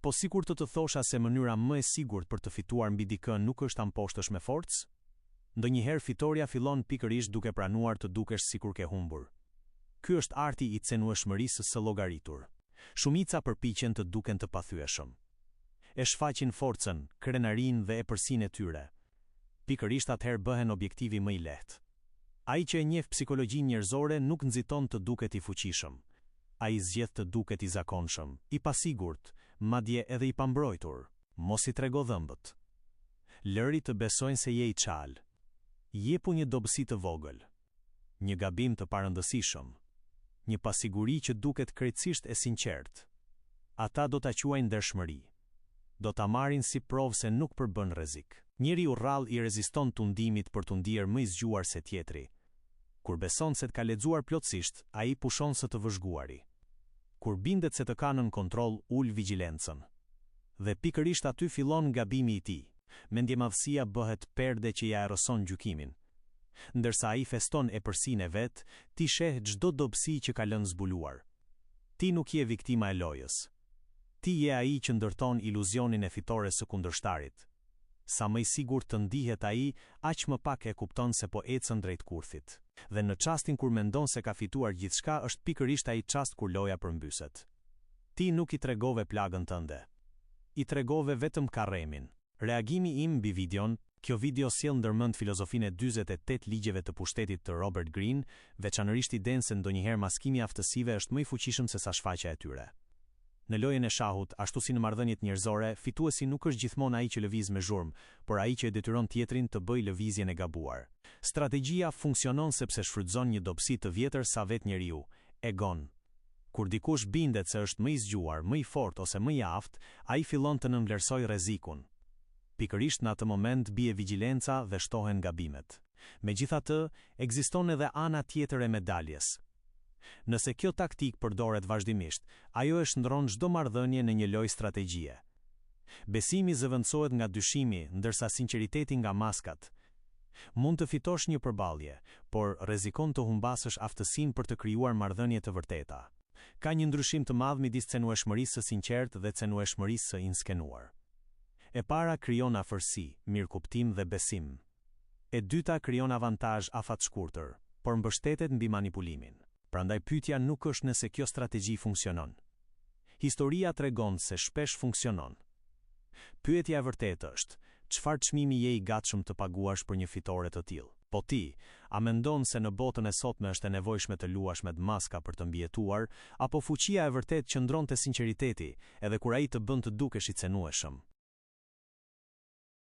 Po sikur të thosha se mënyra më e sigurt për të fituar mbi dikë nuk është ta mposhtësh me forcë? Ndonjëherë fitoria fillon pikërisht duke pranuar të dukesh sikur ke humbur. Ky është arti i cenueshmërisë së llogaritur. Shumica përpiqen të duken të pathyeshëm. E shfaqin forcën, krenarinë dhe epërsinë e tyre. Pikërisht atëherë bëhen objektivi më i lehtë. Ai që e njeh psikologjinë njerëzore nuk nxiton të duket i fuqishëm. Ai zgjedh të duket i zakonshëm, i pasigurt, madje edhe i pambrojtur. Mos i trego dhëmbët. Lëri të besojnë se je i çal. Jepu një dobësi të vogël. Një gabim të parëndësishëm. Një pasiguri që duket krejtësisht e sinqert. Ata do ta quajnë ndershmëri. Do ta marrin si provë se nuk përbën rrezik. Njeriu rrallë i reziston tundimit për të ndier më i zgjuar se tjetri. Kur beson se të ka lexuar plotësisht, ai pushon së të vëzhguari. Kur bindet se të ka nën kontroll, ul vigjilencën. Dhe pikërisht aty fillon gabimi i tij. Mendjemadhësia bëhet perde që ja erëson gjykimin. Ndërsa ai feston epërsinë e vet, ti sheh çdo dobësi që ka lënë zbuluar. Ti nuk je viktima e lojës. Ti je ai që ndërton iluzionin e fitores së kundërshtarit. Sa më i sigurt të ndihet ai, aq më pak e kupton se po ecën drejt kurthit. Dhe në çastin kur mendon se ka fituar gjithçka, është pikërisht ai çast kur loja përmbyset. Ti nuk i tregove plagën tënde. I tregove vetëm karremin. Reagimi im mbi videon, kjo video sjell ndërmend filozofinë e 48 ligjeve të pushtetit të Robert Greene, veçanërisht idenë se ndonjëherë maskimi i aftësive është më i fuqishëm se sa shfaqja e tyre. Në lojën e shahut, ashtu si në marrëdhëniet njerëzore, fituesi nuk është gjithmonë ai që lëviz me zhurmë, por ai që e detyron tjetrin të bëjë lëvizjen e gabuar. Strategjia funksionon sepse shfrytëzon një dobësi të vjetër sa vetë njeriu, egon. Kur dikush bindet se është më i zgjuar, më i fortë ose më i aftë, ai fillon të nënvlerësojë rrezikun. Pikërisht në atë moment bie vigjilenca dhe shtohen gabimet. Megjithatë, ekziston edhe ana tjetër e medaljes. Nëse kjo taktik përdoret vazhdimisht, ajo e shndron çdo marrëdhënie në një lojë strategjie. Besimi zëvendësohet nga dyshimi, ndërsa sinqeriteti nga maskat. Mund të fitosh një përballje, por rrezikon të humbasësh aftësinë për të krijuar marrëdhënie të vërteta. Ka një ndryshim të madh midis cenueshmërisë së sinqertë dhe cenueshmërisë së inskenuar. E para krijon afërsi, mirëkuptim dhe besim. E dyta krijon avantazh afatshkurtër, por mbështetet mbi manipulimin. Prandaj pyetja nuk është nëse kjo strategji funksionon. Historia tregon se shpesh funksionon. Pyetja e vërtetë është, çfarë çmimi je i gatshëm të paguash për një fitore të tillë? Po ti, a mendon se në botën e sotme është e nevojshme të luash me maska për të mbijetuar, apo fuqia e vërtetë qëndron te sinqeriteti, edhe kur ai të bën të dukesh i cenueshëm?